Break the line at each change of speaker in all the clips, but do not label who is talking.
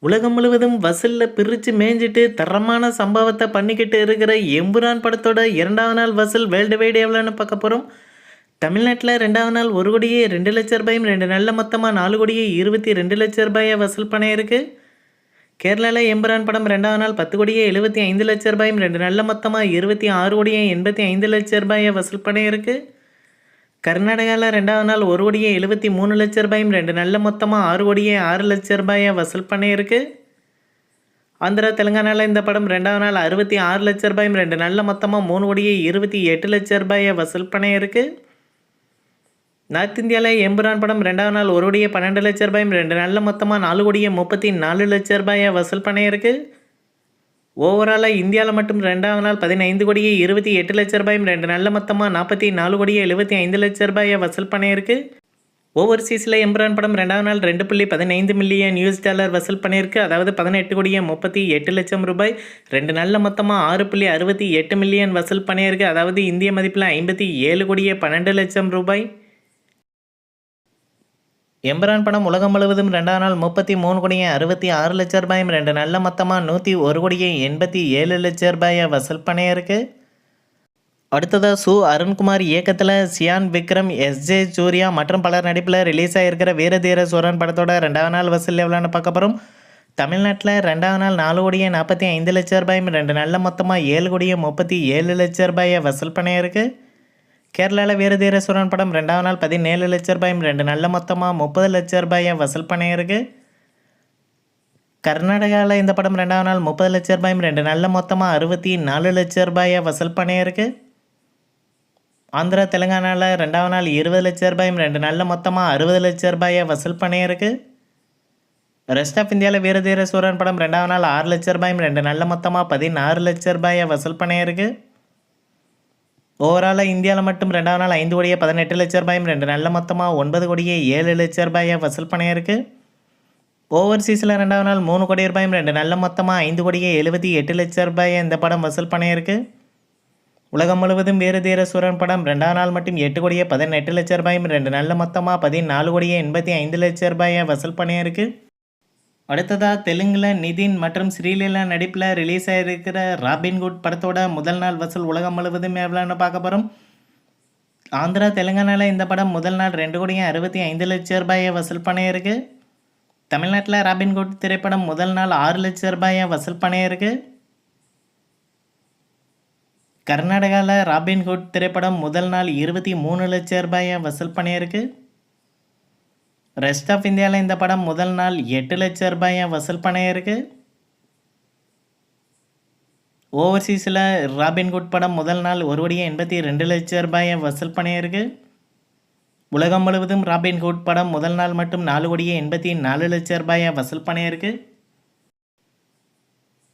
உலகம் முழுவதும் வசூல்ல பிரிச்சு மேய்ஞ்சிட்டு தரமான சம்பவத்தை பண்ணிக்கிட்டு இருக்கிற எம்புரான் படத்தோட 2வது நாள் வசூல் வேர்ல்டு வைடு எவ்வளோன்னு பார்க்க போகிறோம். தமிழ்நாட்டில் 2வது நாள் 1,02,00,000 2 நாளில் மொத்தமாக 4,22,00,000 வசூல் பண்ண இருக்கு. கேரளாவில் எம்புரான் படம் 2வது நாள் 10,75,00,000 2 நாளில் மொத்தமாக 26,85,00,000 வசூல் பண்ண இருக்கு. கர்நாடகாவில் 2வது நாள் 1,73,00,000 2 நாளில் மொத்தமாக 6,06,00,000 வசூல் பண்ணியிருக்கு. ஆந்திரா தெலுங்கானாவில் இந்த படம் 2வது நாள் 66,00,000 2 நாளில் மொத்தமாக 3,28,00,000 வசூல் பண்ணியிருக்கு. நார்த் இந்தியாவில் எம்புரான் படம் 2வது நாள் 1,12,00,000 2 நாளில் மொத்தமாக 4,34,00,000 வசூல் பண்ணியிருக்கு. ஓவராலாக இந்தியாவில் மட்டும் 2வது நாள் 15,28,00,000 2 நாளில் மொத்தமாக 44,75,00,000 வசூல் பண்ணியிருக்கு. ஓவர்சீஸில் எம்புரான் படம் 2வது நாள் $2.15 மில்லியன் வசூல் பண்ணியிருக்கு. அதாவது 18,38,00,000 ரூபாய். 2 நாளில் மொத்தமாக 6.68 மில்லியன் வசூல் பண்ணியிருக்கு. அதாவது இந்திய மதிப்பில் 57,12,00,000 ரூபாய். எம்புரான் படம் உலகம் முழுவதும் 2வது நாள் 33,66,00,000 ரூபாய் 2 நாளில் மொத்தமாக 101,87,00,000 ரூபாய் வசூல் பண்ணியிருக்கு. அடுத்ததாக அருண்குமார் இயக்கத்தில் சியான் விக்ரம், எஸ்ஜே சூர்யா மற்றும் பலர் நடிப்பில் ரிலீஸ் ஆகியிருக்கிற வீரதீர சூரன் படத்தோட 2வது நாள் வசூல் எவ்வளோன்னு பார்க்க போகிறோம். தமிழ்நாட்டில் 2வது நாள் 4,45,00,000 ரூபாய் 2 நாளில் மொத்தமாக 7,37,00,000 ரூபாய் வசூல் பண்ணியிருக்கு. கேரளாவில் வீரதீர சூரன் படம் 2வது நாள் 17,00,000 ரூபாய் 2 நாளில் மொத்தமாக 30,00,000 ரூபாய் வசூல் பண்ணியிருக்கு. கர்நாடகாவில் இந்த படம் 2வது நாள் 30,00,000 ரூபாய் 2 நாளில் மொத்தமாக 64,00,000 ரூபாய் வசூல் பண்ணியிருக்கு. ஆந்திரா தெலுங்கானாவில் 2வது நாள் 20,00,000 ரூபாய் 2 நாளில் மொத்தமாக 60,00,000 ரூபாய் வசூல் பண்ணியிருக்கு. ரெஸ்ட் ஆஃப் இந்தியாவில் வீரதீர சூரன் படம் 2வது நாள் 6,00,000 ரூபாய் 2 நாளில் மொத்தமாக 16,00,000 ரூபாய் வசூல் பண்ணியிருக்கு. ஓவராலாக இந்தியாவில் மட்டும் 2வது நாள் 5,18,00,000 ரூபாய் 2 நாளில் மொத்தமாக 9,07,00,000 ரூபாய் வசூல் பண்ணியிருக்கு. ஓவர்சீஸில் 2வது நாள் 3 கோடி ரூபாய் 2 நாளில் மொத்தமாக 5,78,00,000 ரூபாய் இந்த படம் வசூல் பண்ணியிருக்கு. உலகம் முழுவதும் வீரதீர சூரன் படம் 2வது நாள் மட்டும் 8,18,00,000 ரூபாய் 2 நாளில் மொத்தமாக 14,85,00,000 ரூபாய் வசூல் பண்ணியிருக்கு. அடுத்ததாக தெலுங்கில் நிதின் மற்றும் ஸ்ரீலீலா நடிப்பில் ரிலீஸ் ஆகிருக்கிற ராபின்ஹுட் படத்தோட முதல் நாள் வசூல் உலகம் முழுவதும் எவ்வளோன்னு பார்க்க போகிறோம். ஆந்திரா தெலுங்கானாவில் இந்த படம் முதல் நாள் 2,65,00,000 ரூபாய் வசூல் பண்ணியிருக்கு. தமிழ்நாட்டில் ராபின்ஹுட் திரைப்படம் முதல் நாள் 6,00,000 ரூபாய் வசூல் பண்ணியிருக்கு. கர்நாடகாவில் ராபின்ஹுட் திரைப்படம் முதல் நாள் 23,00,000 ரூபாய் வசூல் பண்ணியிருக்கு. ரெஸ்ட் ஆஃப் இந்தியாவில் இந்த படம் முதல் நாள் 8,00,000 ரூபாய் வசூல் பண்ணியிருக்கு. ஓவர்சீஸில் ராபின்ஹுட் படம் முதல் நாள் 1,82,00,000 ரூபாய் வசூல் பண்ணியிருக்கு. உலகம் முழுவதும் ராபின்ஹுட் படம் முதல் நாள் மட்டும் 4,84,00,000 ரூபாய் வசூல் பண்ணியிருக்கு.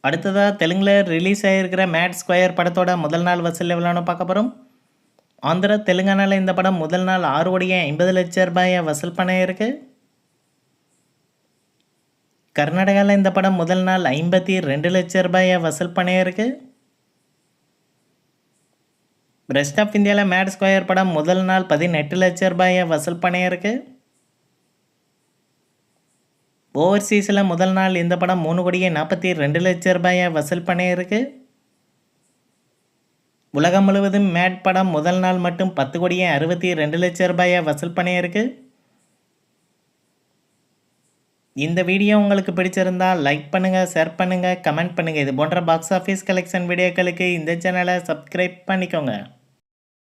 அடுத்ததாக தெலுங்கில் ரிலீஸ் ஆகியிருக்கிற மேட் ஸ்கொயர் படத்தோட முதல் நாள் வசூல் எவ்வளோன்னு பார்க்க போகிறோம். ஆந்திரா தெலுங்கானாவில் இந்த படம் முதல் நாள் 6,50,00,000 ரூபாய் வசூல் பண்ணியிருக்கு. கர்நாடகாவில் இந்த படம் முதல் நாள் 52,00,000 ரூபாய் வசூல் பண்ணியிருக்கு. ரெஸ்ட் ஆஃப் இந்தியாவில் மேட் ஸ்கொயர் படம் முதல் நாள் 18,00,000 ரூபாய் வசூல் பண்ணியிருக்கு. ஓவர்சீஸில் முதல் நாள் இந்த படம் 3,42,00,000 ரூபாய் வசூல் பண்ணியிருக்கு. உலகம் முழுவதும் மேட் படம் முதல் நாள் மட்டும் 10,62,00,000 ரூபாய் வசூல் பண்ணியிருக்கு. இந்த வீடியோ உங்களுக்கு பிடிச்சிருந்தால் லைக் பண்ணுங்கள், ஷேர் பண்ணுங்கள், கமெண்ட் பண்ணுங்கள். இது போன்ற பாக்ஸ் ஆஃபீஸ் கலெக்ஷன் வீடியோக்களுக்கு இந்த சேனலை சப்ஸ்கிரைப் பண்ணிக்கோங்க.